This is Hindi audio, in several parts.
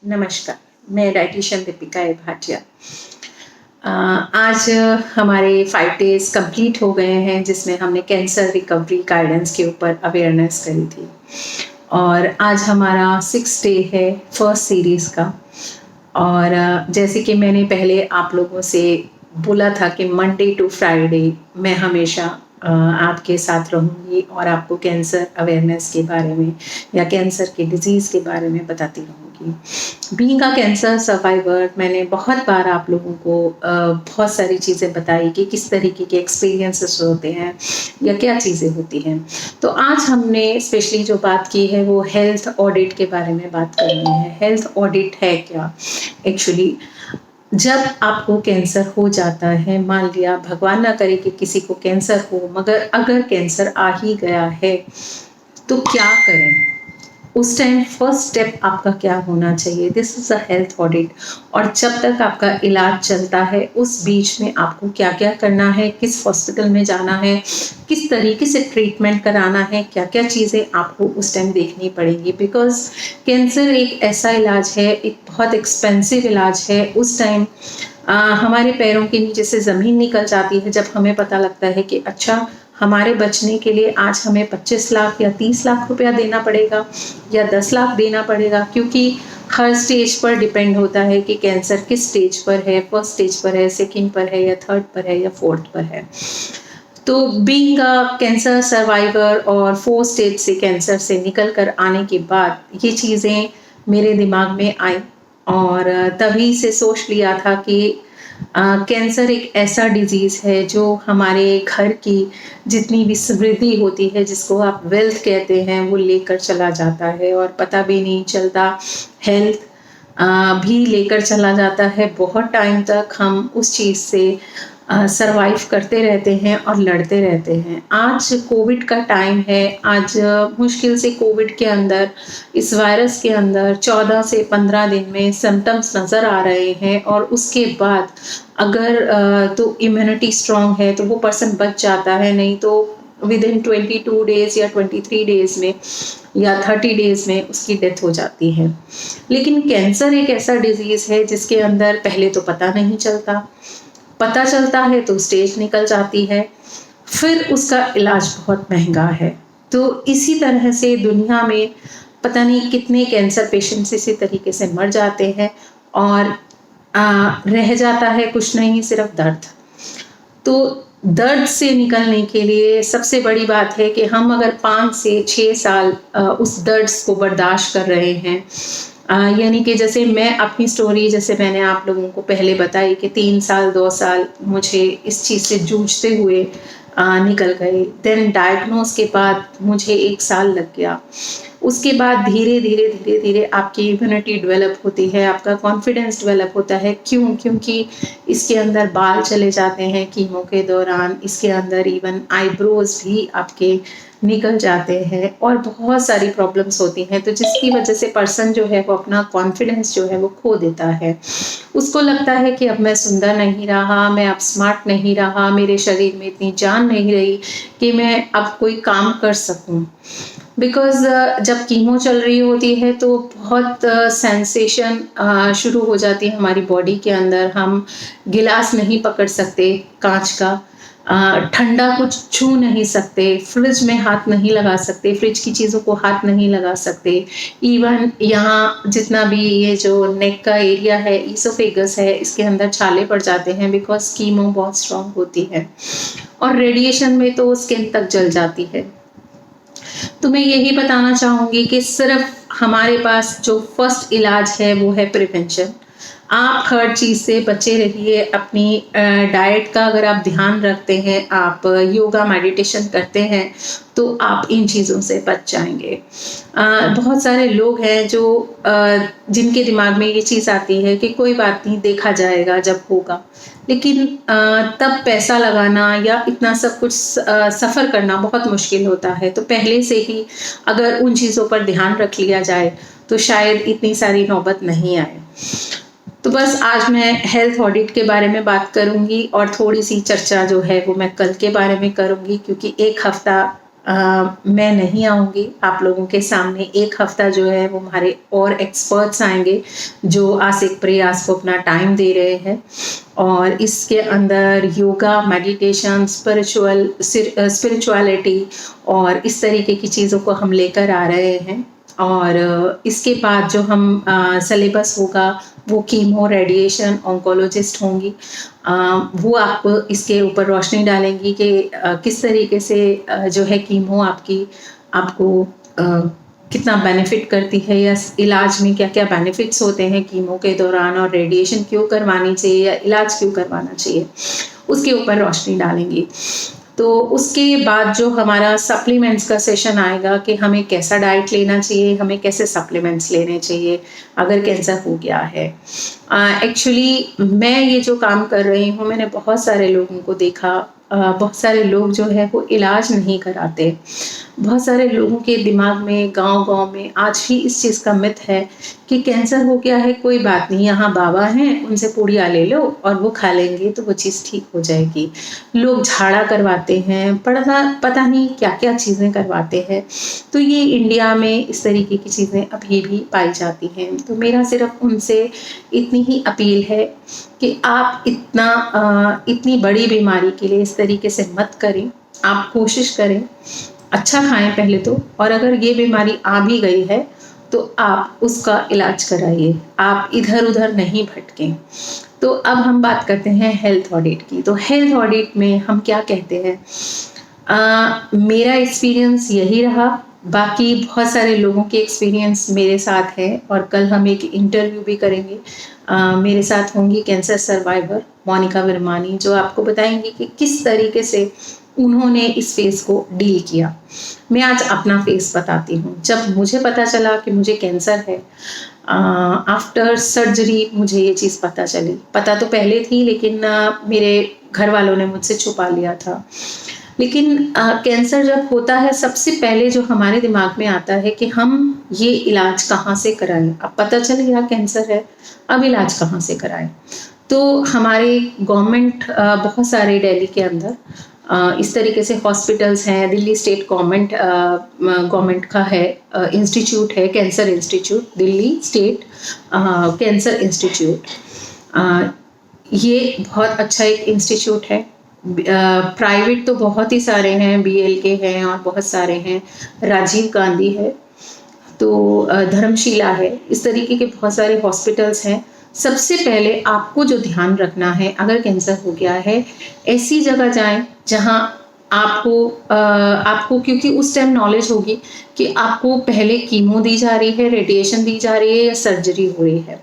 नमस्कार, मैं डाइटिशियन दीपिका ए भाटिया। आज हमारे 5 डेज़ कंप्लीट हो गए हैं जिसमें हमने कैंसर रिकवरी गाइडेंस के ऊपर अवेयरनेस करी थी और आज हमारा 6 डे है फर्स्ट सीरीज़ का। और जैसे कि मैंने पहले आप लोगों से बोला था कि मंडे टू फ्राइडे मैं हमेशा आपके साथ रहूँगी और आपको कैंसर अवेयरनेस के बारे में या कैंसर के डिज़ीज़ के बारे में बताती रहूँगी। बीइंग अ कैंसर सर्वाइवर मैंने बहुत बार आप लोगों को बहुत सारी चीज़ें बताई कि किस तरीके के एक्सपीरियंसेस होते हैं या क्या चीज़ें होती हैं। तो आज हमने स्पेशली जो बात की है वो हेल्थ ऑडिट के बारे में बात करनी है। हेल्थ ऑडिट है क्या? एक्चुअली जब आपको कैंसर हो जाता है, मान लिया भगवान ना करे कि किसी को कैंसर हो, मगर अगर कैंसर आ ही गया है तो क्या करें? उस टाइम फर्स्ट स्टेप आपका क्या होना चाहिए? This is a health audit. और जब तक आपका इलाज चलता है उस बीच में आपको क्या क्या करना है, किस हॉस्पिटल में जाना है, किस तरीके से ट्रीटमेंट कराना है, क्या क्या चीज़ें आपको उस टाइम देखनी पड़ेंगी। बिकॉज कैंसर एक ऐसा इलाज है, एक बहुत एक्सपेंसिव इलाज है। उस टाइम हमारे पैरों के नीचे से ज़मीन निकल जाती है जब हमें पता लगता है कि अच्छा हमारे बचने के लिए आज हमें 25 लाख या 30 लाख रुपया देना पड़ेगा या 10 लाख देना पड़ेगा, क्योंकि हर स्टेज पर डिपेंड होता है कि कैंसर किस स्टेज पर है, फर्स्ट स्टेज पर है, सेकंड पर है या थर्ड पर है या फोर्थ पर है। तो बीइंग अ कैंसर सर्वाइवर और 4 स्टेज से कैंसर से निकल कर आने के बाद ये चीज़ें मेरे दिमाग में आई और तभी से सोच लिया था कि कैंसर एक ऐसा डिजीज़ है जो हमारे घर की जितनी भी समृद्धि होती है, जिसको आप वेल्थ कहते हैं, वो लेकर चला जाता है और पता भी नहीं चलता। हेल्थ भी लेकर चला जाता है। बहुत टाइम तक हम उस चीज़ से सर्वाइव करते रहते हैं और लड़ते रहते हैं। आज कोविड का टाइम है। आज मुश्किल से कोविड के अंदर, इस वायरस के अंदर 14 से 15 दिन में सिम्पटम्स नज़र आ रहे हैं और उसके बाद अगर तो इम्यूनिटी स्ट्रॉन्ग है तो वो पर्सन बच जाता है, नहीं तो विदिन 22 डेज़ या 23 डेज़ में या 30 डेज़ में उसकी डेथ हो जाती है। लेकिन कैंसर एक ऐसा डिज़ीज़ है जिसके अंदर पहले तो पता नहीं चलता, पता चलता है तो स्टेज निकल जाती है, फिर उसका इलाज बहुत महंगा है। तो इसी तरह से दुनिया में पता नहीं कितने कैंसर पेशेंट्स इसी तरीके से मर जाते हैं और रह जाता है कुछ नहीं, सिर्फ दर्द। तो दर्द से निकलने के लिए सबसे बड़ी बात है कि हम अगर 5 से 6 साल उस दर्द को बर्दाश्त कर रहे हैं, यानी कि जैसे मैं अपनी स्टोरी, जैसे मैंने आप लोगों को पहले बताई कि 3 साल 2 साल मुझे इस चीज़ से जूझते हुए निकल गए। देन डायग्नोस के बाद मुझे 1 साल लग गया। उसके बाद धीरे धीरे धीरे धीरे आपकी इम्यूनिटी डेवलप होती है, आपका कॉन्फिडेंस डेवलप होता है। क्यों? क्योंकि इसके अंदर बाल चले जाते हैं कीमो के दौरान, इसके अंदर इवन आईब्रोज भी आपके निकल जाते हैं और बहुत सारी प्रॉब्लम्स होती हैं। तो जिसकी वजह से पर्सन जो है वो अपना कॉन्फिडेंस जो है वो खो देता है। उसको लगता है कि अब मैं सुंदर नहीं रहा, मैं अब स्मार्ट नहीं रहा, मेरे शरीर में इतनी जान नहीं रही कि मैं अब कोई काम कर सकूं। बिकॉज़ जब कीमो चल रही होती है तो बहुत सेंसेशन शुरू हो जाती है हमारी बॉडी के अंदर। हम गिलास नहीं पकड़ सकते कांच का, ठंडा कुछ छू नहीं सकते, फ्रिज में हाथ नहीं लगा सकते, फ्रिज की चीज़ों को हाथ नहीं लगा सकते। इवन यहाँ जितना भी ये जो नेक का एरिया है, ईसोफेगस है, इसके अंदर छाले पड़ जाते हैं बिकॉज कीमो बहुत स्ट्रॉन्ग होती है और रेडिएशन में तो स्किन तक जल जाती है। तो मैं यही बताना चाहूँगी कि सिर्फ हमारे पास जो फर्स्ट इलाज है वो है प्रिवेंशन। आप हर चीज़ से बचे रहिए। अपनी डाइट का अगर आप ध्यान रखते हैं, आप योगा मेडिटेशन करते हैं तो आप इन चीज़ों से बच जाएंगे। बहुत सारे लोग हैं जो जिनके दिमाग में ये चीज़ आती है कि कोई बात नहीं, देखा जाएगा जब होगा। लेकिन तब पैसा लगाना या इतना सब कुछ सफ़र करना बहुत मुश्किल होता है। तो पहले से ही अगर उन चीज़ों पर ध्यान रख लिया जाए तो शायद इतनी सारी नौबत नहीं आए। तो बस आज मैं हेल्थ ऑडिट के बारे में बात करूंगी और थोड़ी सी चर्चा जो है वो मैं कल के बारे में करूंगी, क्योंकि एक हफ्ता मैं नहीं आऊँगी आप लोगों के सामने। एक हफ्ता जो है वो हमारे और एक्सपर्ट्स आएंगे जो आसिक प्रयास को अपना टाइम दे रहे हैं, और इसके अंदर योगा, मेडिटेशन, स्पिरिचुअलिटी और इस तरीके की चीज़ों को हम लेकर आ रहे हैं। और इसके बाद जो हम सिलेबस होगा वो कीमो, रेडिएशन, ऑन्कोलॉजिस्ट होंगी। वो आपको इसके ऊपर रोशनी डालेंगी कि किस तरीके से जो है कीमो आपको कितना बेनिफिट करती है, या इलाज में क्या क्या बेनिफिट्स होते हैं कीमो के दौरान, और रेडिएशन क्यों करवानी चाहिए या इलाज क्यों करवाना चाहिए, उसके ऊपर रोशनी डालेंगी। तो उसके बाद जो हमारा सप्लीमेंट्स का सेशन आएगा कि हमें कैसा डाइट लेना चाहिए, हमें कैसे सप्लीमेंट्स लेने चाहिए अगर कैंसर हो गया है। एक्चुअली मैं ये जो काम कर रही हूँ, मैंने बहुत सारे लोगों को देखा, बहुत सारे लोग जो है वो इलाज नहीं कराते। बहुत सारे लोगों के दिमाग में, गांव-गांव में आज भी इस चीज़ का मिथ है कि कैंसर हो गया है, कोई बात नहीं, यहाँ बाबा हैं, उनसे पूड़ियाँ ले लो और वो खा लेंगे तो वो चीज़ ठीक हो जाएगी। लोग झाड़ा करवाते हैं, पता नहीं क्या-क्या चीज़ें करवाते हैं। तो ये इंडिया में इस तरीके की चीज़ें अभी भी पाई जाती हैं। तो मेरा सिर्फ उनसे इतनी ही अपील है कि आप इतनी बड़ी बीमारी के लिए इस तरीके से मत करें। आप कोशिश करें, अच्छा खाएं पहले तो, और अगर ये बीमारी आ भी गई है तो आप उसका इलाज कराइए, आप इधर-उधर नहीं भटकें। तो अब हम बात करते हैं हेल्थ ऑडिट की। तो हेल्थ ऑडिट में हम क्या कहते हैं, मेरा एक्सपीरियंस यही रहा, बाकी बहुत सारे लोगों के एक्सपीरियंस मेरे साथ है, और कल हम एक इंटरव्यू भी करेंगे। मेरे साथ होंगी कैंसर सर्वाइवर मोनिका विरमानी, जो आपको बताएंगी कि किस तरीके से उन्होंने इस फेस को डील किया। मैं आज अपना फेस बताती हूँ। जब मुझे पता चला कि मुझे कैंसर है, आफ्टर सर्जरी मुझे ये चीज़ पता चली। पता तो पहले थी, लेकिन मेरे घर वालों ने मुझसे छुपा लिया था। लेकिन कैंसर जब होता है, सबसे पहले जो हमारे दिमाग में आता है कि हम ये इलाज कहाँ से कराएं। अब पता चल गया कैंसर है, अब इलाज कहाँ से कराएं। तो हमारे गवर्नमेंट बहुत सारे दिल्ली के अंदर इस तरीके से हॉस्पिटल्स हैं। दिल्ली स्टेट गवर्नमेंट का है इंस्टीट्यूट है, cancer institute, Delhi state cancer institute. ये बहुत अच्छा एक इंस्टीट्यूट है। प्राइवेट तो बहुत ही सारे हैं, BLK हैं और बहुत सारे हैं, राजीव गांधी है, तो धर्मशिला है, इस तरीके के बहुत सारे हॉस्पिटल्स हैं। सबसे पहले आपको जो ध्यान रखना है, अगर कैंसर हो गया है, ऐसी जगह जाएं जहां आपको क्योंकि उस टाइम नॉलेज होगी कि आपको पहले कीमो दी जा रही है, रेडिएशन दी जा रही है या सर्जरी हो रही है।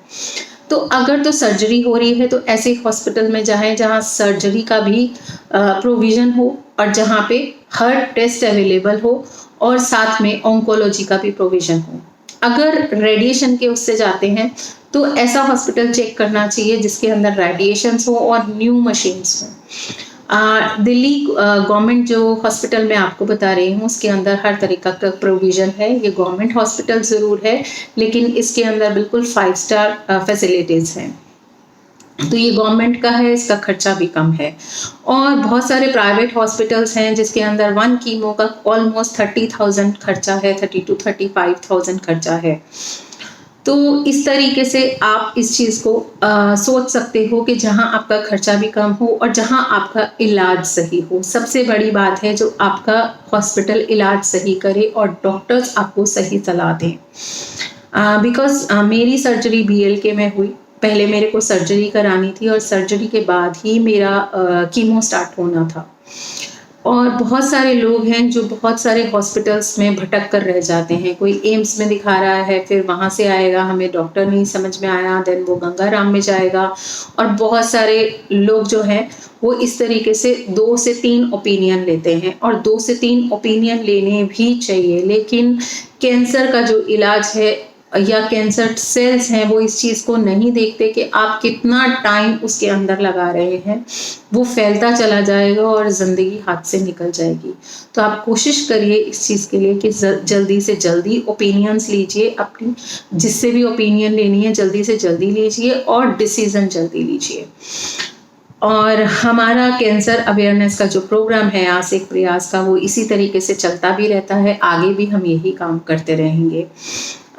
तो अगर तो सर्जरी हो रही है तो ऐसे हॉस्पिटल में जाएं जहां सर्जरी का भी प्रोविज़न हो, और जहां पे हर टेस्ट अवेलेबल हो, और साथ में ऑन्कोलॉजी का भी प्रोविज़न हो। अगर रेडिएशन के उससे जाते हैं तो ऐसा हॉस्पिटल चेक करना चाहिए जिसके अंदर रेडिएशंस हो और न्यू मशीन्स हो। दिल्ली गवर्नमेंट जो हॉस्पिटल मैं आपको बता रही हूँ, उसके अंदर हर तरीका का प्रोविज़न है। ये गवर्नमेंट हॉस्पिटल ज़रूर है, लेकिन इसके अंदर बिल्कुल 5 स्टार फैसिलिटीज़ हैं। तो ये गवर्नमेंट का है, इसका खर्चा भी कम है। और बहुत सारे प्राइवेट हॉस्पिटल्स हैं जिसके अंदर 1 कीमो का ऑलमोस्ट 30,000 खर्चा है, 30 to 35,000 खर्चा है। तो इस तरीके से आप इस चीज़ को सोच सकते हो कि जहां आपका खर्चा भी कम हो और जहां आपका इलाज सही हो। सबसे बड़ी बात है जो आपका हॉस्पिटल इलाज सही करे और डॉक्टर्स आपको सही सलाह दें। बिकॉज मेरी सर्जरी BLK में हुई। पहले मेरे को सर्जरी करानी थी और सर्जरी के बाद ही मेरा कीमो स्टार्ट होना था। और बहुत सारे लोग हैं जो बहुत सारे हॉस्पिटल्स में भटक कर रह जाते हैं। कोई एम्स में दिखा रहा है, फिर वहाँ से आएगा, हमें डॉक्टर नहीं समझ में आया, देन वो गंगाराम में जाएगा। और बहुत सारे लोग जो हैं वो इस तरीके से 2 से 3 ओपिनियन लेते हैं, और 2 से 3 ओपिनियन लेने भी चाहिए। लेकिन कैंसर का जो इलाज है या कैंसर सेल्स हैं, वो इस चीज़ को नहीं देखते कि आप कितना टाइम उसके अंदर लगा रहे हैं। वो फैलता चला जाएगा और ज़िंदगी हाथ से निकल जाएगी। तो आप कोशिश करिए इस चीज़ के लिए कि जल्दी से जल्दी ओपिनियंस लीजिए, अपनी जिससे भी ओपिनियन लेनी है जल्दी से जल्दी लीजिए और डिसीज़न जल्दी लीजिए। और हमारा कैंसर अवेयरनेस का जो प्रोग्राम है आसिक प्रयास का, वो इसी तरीके से चलता भी रहता है, आगे भी हम यही काम करते रहेंगे।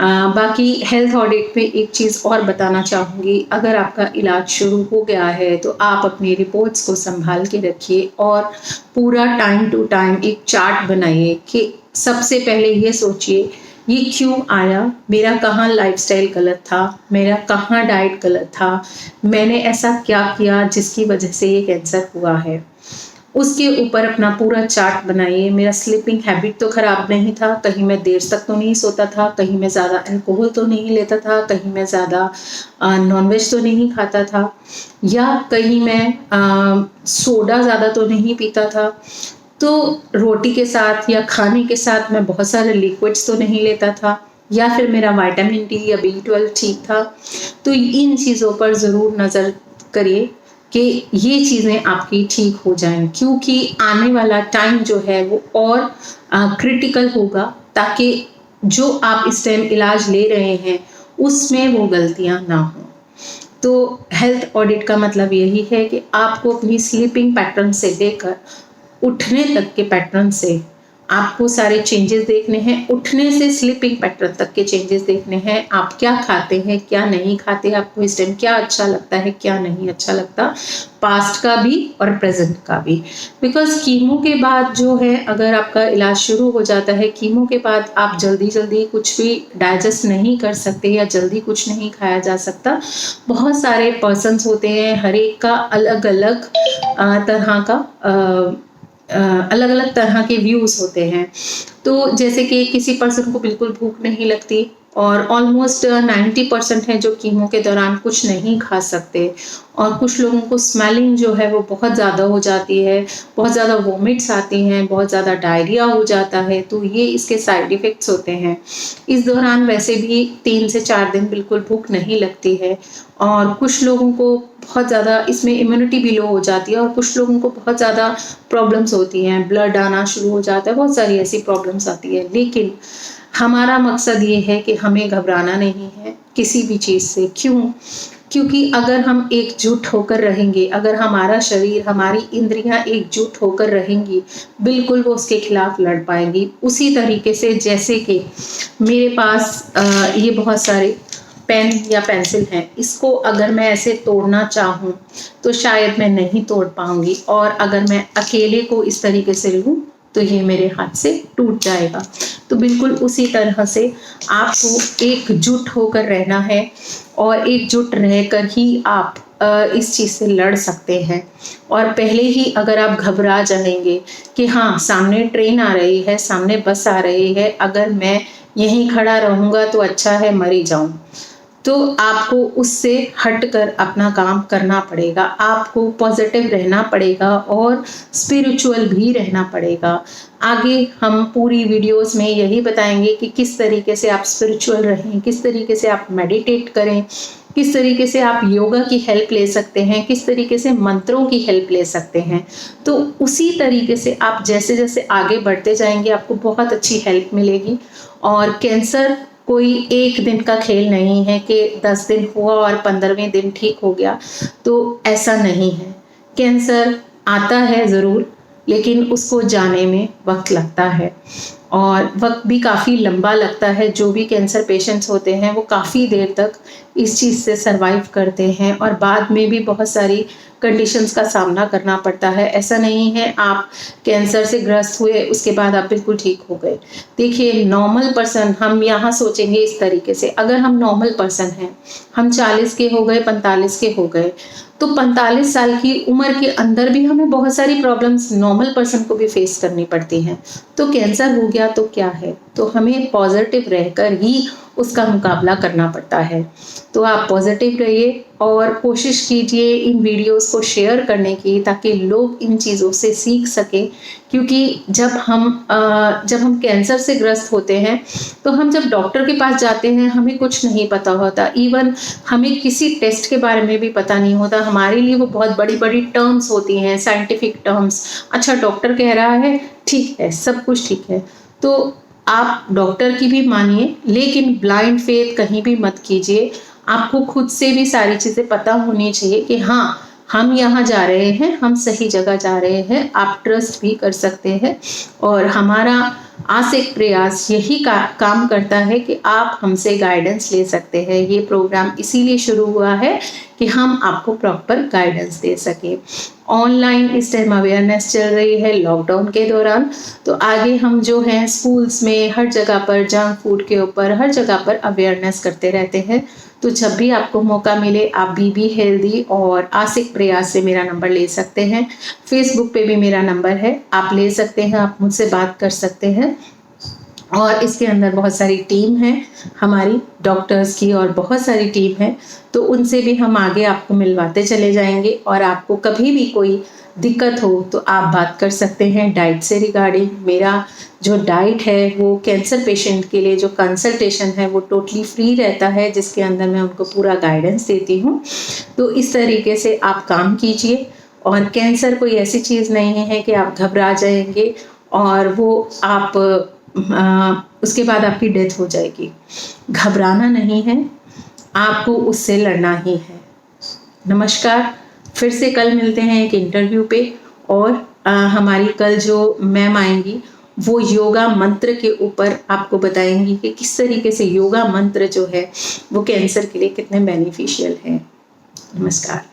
बाकी हेल्थ ऑडिट पे एक चीज़ और बताना चाहूँगी, अगर आपका इलाज शुरू हो गया है तो आप अपनी रिपोर्ट्स को संभाल के रखिए और पूरा टाइम टू टाइम एक चार्ट बनाइए कि सबसे पहले ये सोचिए ये क्यों आया, मेरा कहाँ लाइफस्टाइल गलत था, मेरा कहाँ डाइट गलत था, मैंने ऐसा क्या किया जिसकी वजह से ये कैंसर हुआ है। उसके ऊपर अपना पूरा चार्ट बनाइए। मेरा स्लीपिंग हैबिट तो ख़राब नहीं था, कहीं मैं देर तक तो नहीं सोता था, कहीं मैं ज़्यादा अल्कोहल तो नहीं लेता था, कहीं मैं ज़्यादा नॉनवेज तो नहीं खाता था, या कहीं मैं सोडा ज़्यादा तो नहीं पीता था, तो रोटी के साथ या खाने के साथ मैं बहुत सारे लिक्विड्स तो नहीं लेता था, या फिर मेरा विटामिन डी या B12 ठीक था। तो इन चीज़ों पर ज़रूर नज़र करिए कि ये चीज़ें आपकी ठीक हो जाएं, क्योंकि आने वाला टाइम जो है वो और क्रिटिकल होगा, ताकि जो आप इस टाइम इलाज ले रहे हैं उसमें वो गलतियां ना हो। तो हेल्थ ऑडिट का मतलब यही है कि आपको अपनी स्लीपिंग पैटर्न से लेकर उठने तक के पैटर्न से आपको सारे चेंजेस देखने हैं, उठने से स्लीपिंग पैटर्न तक के चेंजेस देखने हैं। आप क्या खाते हैं, क्या नहीं खाते, आपको इस टाइम क्या अच्छा लगता है, क्या नहीं अच्छा लगता, पास्ट का भी और प्रेजेंट का भी। बिकॉज कीमो के बाद जो है, अगर आपका इलाज शुरू हो जाता है, कीमो के बाद आप जल्दी जल्दी कुछ भी डाइजेस्ट नहीं कर सकते या जल्दी कुछ नहीं खाया जा सकता। बहुत सारे पर्सन्स होते हैं, हर एक का अलग अलग तरह का अलग अलग तरह के व्यूज़ होते हैं। तो जैसे कि किसी पर्सन को बिल्कुल भूख नहीं लगती, और ऑलमोस्ट 90% हैं जो कीमो के दौरान कुछ नहीं खा सकते, और कुछ लोगों को स्मेलिंग जो है वो बहुत ज़्यादा हो जाती है, बहुत ज़्यादा वोमिट्स आती हैं, बहुत ज़्यादा डायरिया हो जाता है। तो ये इसके साइड इफ़ेक्ट्स होते हैं। इस दौरान वैसे भी 3 से 4 दिन बिल्कुल भूख नहीं लगती है, और कुछ लोगों को बहुत ज़्यादा इसमें इम्यूनिटी भी लो हो जाती है, और कुछ लोगों को बहुत ज़्यादा प्रॉब्लम्स होती हैं, ब्लड आना शुरू हो जाता है, बहुत सारी ऐसी प्रॉब्लम्स आती है। लेकिन हमारा मकसद ये है कि हमें घबराना नहीं है किसी भी चीज़ से। क्यों? क्योंकि अगर हम एकजुट होकर रहेंगे, अगर हमारा शरीर, हमारी इंद्रियां एकजुट होकर रहेंगी, बिल्कुल वो उसके खिलाफ लड़ पाएंगी। उसी तरीके से जैसे कि मेरे पास ये बहुत सारे पेन या पेंसिल हैं, इसको अगर मैं ऐसे तोड़ना चाहूँ तो शायद मैं नहीं तोड़ पाऊंगी, और अगर मैं अकेले को इस तरीके से लूँ तो ये मेरे हाथ से टूट जाएगा। तो बिल्कुल उसी तरह से आपको एकजुट होकर रहना है, और एकजुट रहकर ही आप इस चीज़ से लड़ सकते हैं। और पहले ही अगर आप घबरा जाएंगे कि हाँ सामने ट्रेन आ रही है, सामने बस आ रही है, अगर मैं यहीं खड़ा रहूँगा तो अच्छा है, मरी जाऊँ, तो आपको उससे हटकर अपना काम करना पड़ेगा। आपको पॉजिटिव रहना पड़ेगा और स्पिरिचुअल भी रहना पड़ेगा। आगे हम पूरी वीडियोस में यही बताएंगे कि किस तरीके से आप स्पिरिचुअल रहें, किस तरीके से आप मेडिटेट करें, किस तरीके से आप योगा की हेल्प ले सकते हैं, किस तरीके से मंत्रों की हेल्प ले सकते हैं। तो उसी तरीके से आप जैसे जैसे आगे बढ़ते जाएंगे आपको बहुत अच्छी हेल्प मिलेगी। और कैंसर कोई एक दिन का खेल नहीं है कि 10 दिन हुआ और 15वें दिन ठीक हो गया, तो ऐसा नहीं है। कैंसर आता है ज़रूर, लेकिन उसको जाने में वक्त लगता है, और वक्त भी काफ़ी लंबा लगता है। जो भी कैंसर पेशेंट्स होते हैं वो काफ़ी देर तक इस चीज़ से सरवाइव करते हैं, और बाद में भी बहुत सारी कंडीशंस का सामना करना पड़ता है। ऐसा नहीं है आप कैंसर से ग्रस्त हुए उसके बाद आप बिल्कुल ठीक हो गए। देखिए नॉर्मल पर्सन, हम यहाँ सोचेंगे इस तरीके से, अगर हम नॉर्मल पर्सन हैं, हम 40 के हो गए, 45 के हो गए, तो 45 साल की उम्र के अंदर भी हमें बहुत सारी प्रॉब्लम्स नॉर्मल पर्सन को भी फेस करनी पड़ती हैं। तो कैंसर हो गया तो क्या है, तो हमें पॉजिटिव रहकर ही उसका मुकाबला करना पड़ता है। तो आप पॉजिटिव रहिए और कोशिश कीजिए इन वीडियोस को शेयर करने की, ताकि लोग इन चीज़ों से सीख सकें। क्योंकि जब हम कैंसर से ग्रस्त होते हैं तो हम जब डॉक्टर के पास जाते हैं हमें कुछ नहीं पता होता, इवन हमें किसी टेस्ट के बारे में भी पता नहीं होता। हमारे लिए वो बहुत बड़ी बड़ी टर्म्स होती हैं, साइंटिफिक टर्म्स। अच्छा डॉक्टर कह रहा है, ठीक है, सब कुछ ठीक है, तो आप डॉक्टर की भी मानिए, लेकिन ब्लाइंड फेथ कहीं भी मत कीजिए। आपको खुद से भी सारी चीज़ें पता होनी चाहिए कि हाँ हम यहाँ जा रहे हैं, हम सही जगह जा रहे हैं, आप ट्रस्ट भी कर सकते हैं। और हमारा आसिक प्रयास यही काम करता है कि आप हमसे गाइडेंस ले सकते हैं। ये प्रोग्राम इसीलिए शुरू हुआ है कि हम आपको प्रॉपर गाइडेंस दे सकें। ऑनलाइन इस टाइम अवेयरनेस चल रही है लॉकडाउन के दौरान, तो आगे हम जो हैं स्कूल्स में हर जगह पर जंक फूड के ऊपर हर जगह पर अवेयरनेस करते रहते हैं। तो जब भी आपको मौका मिले आप बी हेल्दी और आसिक प्रयास से मेरा नंबर ले सकते हैं। फेसबुक पे भी मेरा नंबर है, आप ले सकते हैं, आप मुझसे बात कर सकते हैं। और इसके अंदर बहुत सारी टीम है हमारी डॉक्टर्स की, और बहुत सारी टीम है, तो उनसे भी हम आगे आपको मिलवाते चले जाएंगे। और आपको कभी भी कोई दिक्कत हो तो आप बात कर सकते हैं डाइट से रिगार्डिंग। मेरा जो डाइट है वो कैंसर पेशेंट के लिए जो कंसल्टेशन है वो टोटली फ्री रहता है, जिसके अंदर मैं उनको पूरा गाइडेंस देती हूँ। तो इस तरीके से आप काम कीजिए। और कैंसर कोई ऐसी चीज़ नहीं है कि आप घबरा जाएंगे और वो आप उसके बाद आपकी डेथ हो जाएगी। घबराना नहीं है, आपको उससे लड़ना ही है। नमस्कार, फिर से कल मिलते हैं एक इंटरव्यू पे। और हमारी कल जो मैम आएंगी वो योगा मंत्र के ऊपर आपको बताएंगी कि किस तरीके से योगा मंत्र जो है वो कैंसर के लिए कितने बेनिफिशियल है। नमस्कार।